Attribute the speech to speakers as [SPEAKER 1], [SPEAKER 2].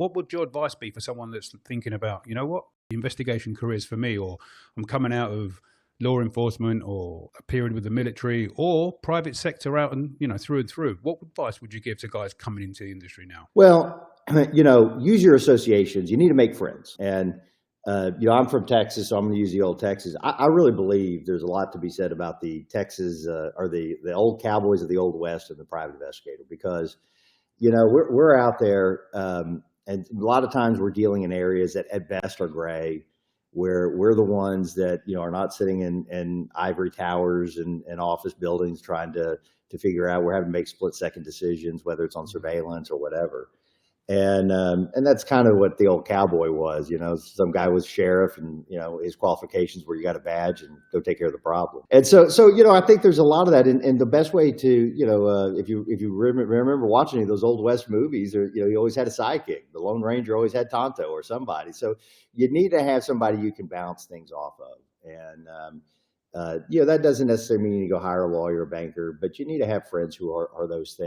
[SPEAKER 1] what would your advice be for someone that's thinking about, you know what, the investigation career is for me, or I'm coming out of law enforcement or a period with the military or private sector out and, through and through? What advice would you give to guys coming into the industry now?
[SPEAKER 2] Well, use your associations. You need to make friends. And, I'm from Texas, so I'm going to use the old Texas. I really believe there's a lot to be said about the Texas or the old cowboys of the old West and the private investigator, because, we're out there and a lot of times we're dealing in areas that at best are gray, where we're the ones that, are not sitting in ivory towers and office buildings trying to figure out, we're having to make split second decisions, whether it's on surveillance or whatever. And that's kind of what the old cowboy was, some guy was sheriff and, his qualifications were you got a badge and go take care of the problem. And so, I think there's a lot of that. And the best way to, if you remember watching any of those old West movies, you always had a sidekick. The Lone Ranger always had Tonto or somebody. So you need to have somebody you can bounce things off of. And, that doesn't necessarily mean you go hire a lawyer or banker, but you need to have friends who are those things.